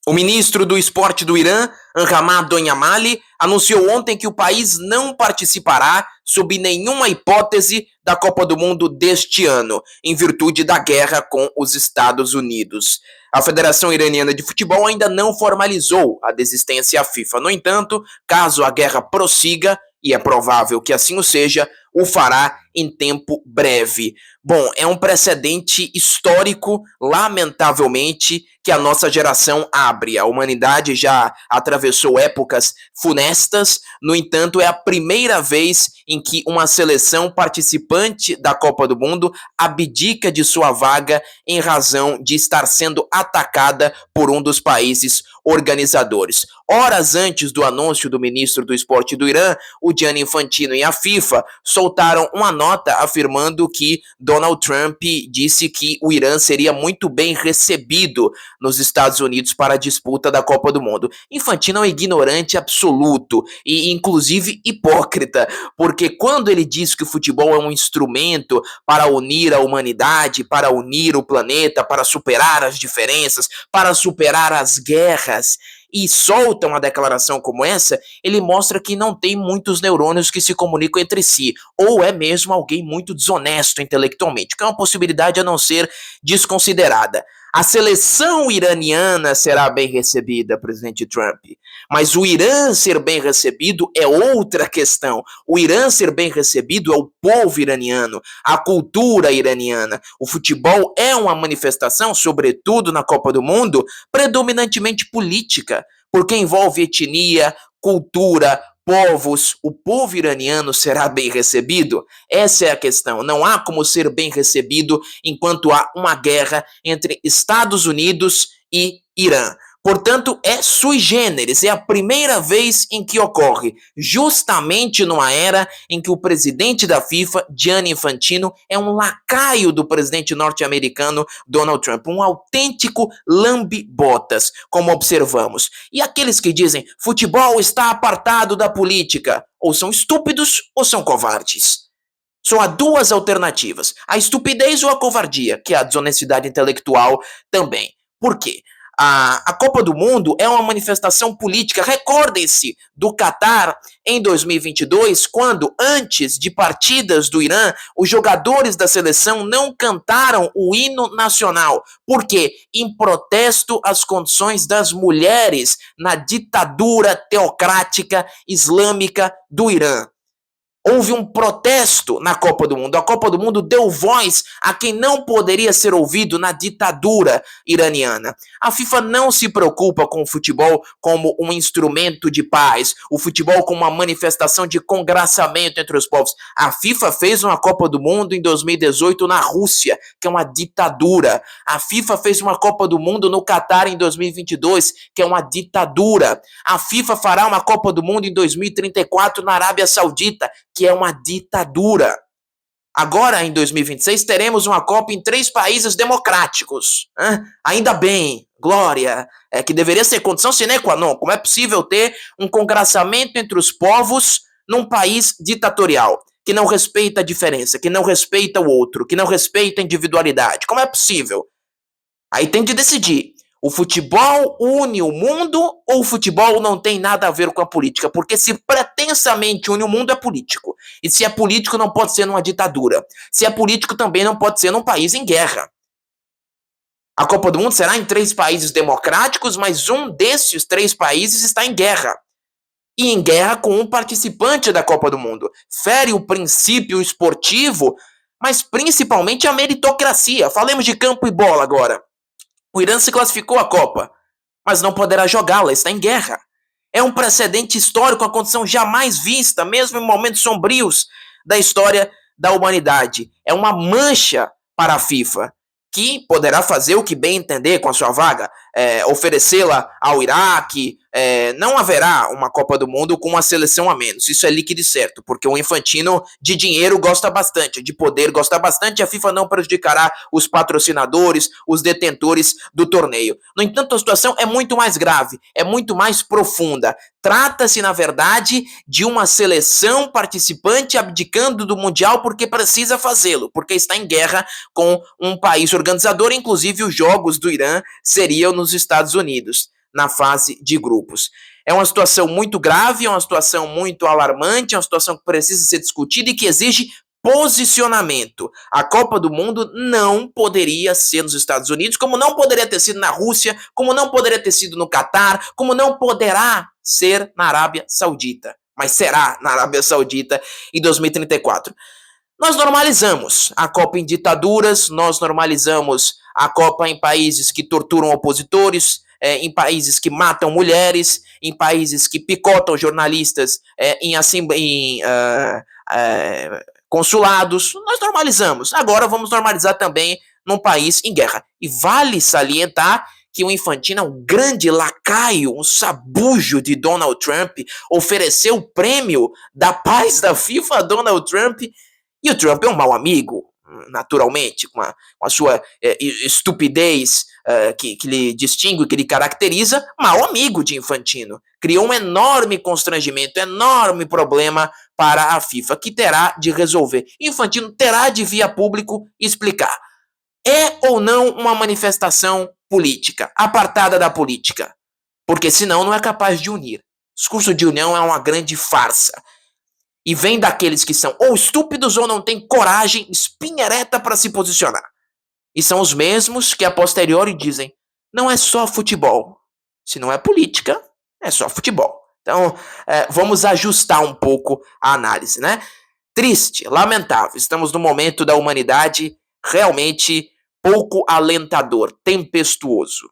O ministro do Esporte do Irã, Anhama Donyamali, anunciou ontem que o país não participará, sob nenhuma hipótese, da Copa do Mundo deste ano, em virtude da guerra com os Estados Unidos. A Federação Iraniana de Futebol ainda não formalizou a desistência à FIFA. No entanto, caso a guerra prossiga, e é provável que assim o seja, o fará em tempo breve. Bom, é um precedente histórico, lamentavelmente, que a nossa geração abre. A humanidade já atravessou épocas funestas, no entanto, é a primeira vez em que uma seleção participante da Copa do Mundo abdica de sua vaga em razão de estar sendo atacada por um dos países organizadores. Horas antes do anúncio do ministro do Esporte do Irã, o Gianni Infantino e a FIFA soltaram uma nota afirmando que Donald Trump disse que o Irã seria muito bem recebido nos Estados Unidos para a disputa da Copa do Mundo. Infantino é um ignorante absoluto e, inclusive, hipócrita, porque quando ele diz que o futebol é um instrumento para unir a humanidade, para unir o planeta, para superar as diferenças, para superar as guerras, e solta uma declaração como essa, ele mostra que não tem muitos neurônios que se comunicam entre si, ou é mesmo alguém muito desonesto intelectualmente, que é uma possibilidade a não ser desconsiderada. A seleção iraniana será bem recebida, presidente Trump, mas o Irã ser bem recebido é outra questão. O Irã ser bem recebido é o povo iraniano, a cultura iraniana. O futebol é uma manifestação, sobretudo na Copa do Mundo, predominantemente política, porque envolve etnia, cultura, povos. O povo iraniano será bem recebido? Essa é a questão. Não há como ser bem recebido enquanto há uma guerra entre Estados Unidos e Irã. Portanto, é sui generis, é a primeira vez em que ocorre, justamente numa era em que o presidente da FIFA, Gianni Infantino, é um lacaio do presidente norte-americano Donald Trump, um autêntico lambe-botas, como observamos. E aqueles que dizem futebol está apartado da política, ou são estúpidos ou são covardes. Só há duas alternativas, a estupidez ou a covardia, que é a desonestidade intelectual também. Por quê? A Copa do Mundo é uma manifestação política. Recordem-se do Catar em 2022, quando, antes de partidas do Irã, os jogadores da seleção não cantaram o hino nacional. Por quê? Em protesto às condições das mulheres na ditadura teocrática islâmica do Irã. Houve um protesto na Copa do Mundo. A Copa do Mundo deu voz a quem não poderia ser ouvido na ditadura iraniana. A FIFA não se preocupa com o futebol como um instrumento de paz, o futebol como uma manifestação de congraçamento entre os povos. A FIFA fez uma Copa do Mundo em 2018 na Rússia, que é uma ditadura. A FIFA fez uma Copa do Mundo no Catar em 2022, que é uma ditadura. A FIFA fará uma Copa do Mundo em 2034 na Arábia Saudita, que é uma ditadura. Agora, em 2026, teremos uma Copa em 3 países democráticos. Ainda bem, glória, que deveria ser condição sine qua non. Como é possível ter um congraçamento entre os povos num país ditatorial, que não respeita a diferença, que não respeita o outro, que não respeita a individualidade? Como é possível? Aí tem de decidir. O futebol une o mundo ou o futebol não tem nada a ver com a política? Porque se pretensamente une o mundo, é político. E se é político, não pode ser numa ditadura. Se é político, também não pode ser num país em guerra. A Copa do Mundo será em 3 países democráticos, mas um desses 3 países está em guerra. E em guerra com um participante da Copa do Mundo. Fere o princípio esportivo, mas principalmente a meritocracia. Falemos de campo e bola agora. O Irã se classificou à Copa, mas não poderá jogá-la, está em guerra. É um precedente histórico, uma condição jamais vista, mesmo em momentos sombrios da história da humanidade. É uma mancha para a FIFA, que poderá fazer o que bem entender com a sua vaga, oferecê-la ao Iraque. Não haverá uma Copa do Mundo com uma seleção a menos, isso é líquido e certo, porque o Infantino de dinheiro gosta bastante, de poder gosta bastante, a FIFA não prejudicará os patrocinadores, os detentores do torneio. No entanto, a situação é muito mais grave, é muito mais profunda. Trata-se, na verdade, de uma seleção participante abdicando do Mundial porque precisa fazê-lo, porque está em guerra com um país organizador, inclusive os jogos do Irã seriam nos Estados Unidos. na fase de grupos. É uma situação muito grave, é uma situação muito alarmante, é uma situação que precisa ser discutida e que exige posicionamento. A Copa do Mundo não poderia ser nos Estados Unidos, como não poderia ter sido na Rússia, como não poderia ter sido no Catar, como não poderá ser na Arábia Saudita. Mas será na Arábia Saudita em 2034. Nós normalizamos a Copa em ditaduras, nós normalizamos a Copa em países que torturam opositores, em países que matam mulheres, em países que picotam jornalistas, em consulados. Nós normalizamos. Agora vamos normalizar também num país em guerra. E vale salientar que o Infantino é um grande lacaio, um sabujo de Donald Trump, ofereceu o prêmio da paz da FIFA a Donald Trump. E o Trump é um mau amigo, naturalmente, com a sua estupidez que lhe distingue, que lhe caracteriza, mau amigo de Infantino. Criou um enorme constrangimento, enorme problema para a FIFA, que terá de resolver. Infantino terá de vir a público explicar. É ou não uma manifestação política, apartada da política? Porque senão não é capaz de unir. O discurso de união é uma grande farsa. E vem daqueles que são ou estúpidos ou não têm coragem, espinha ereta para se posicionar. E são os mesmos que a posteriori dizem, não é só futebol. Se não é política, é só futebol. Então, vamos ajustar um pouco a análise, né? Triste, lamentável. Estamos num momento da humanidade realmente pouco alentador, tempestuoso.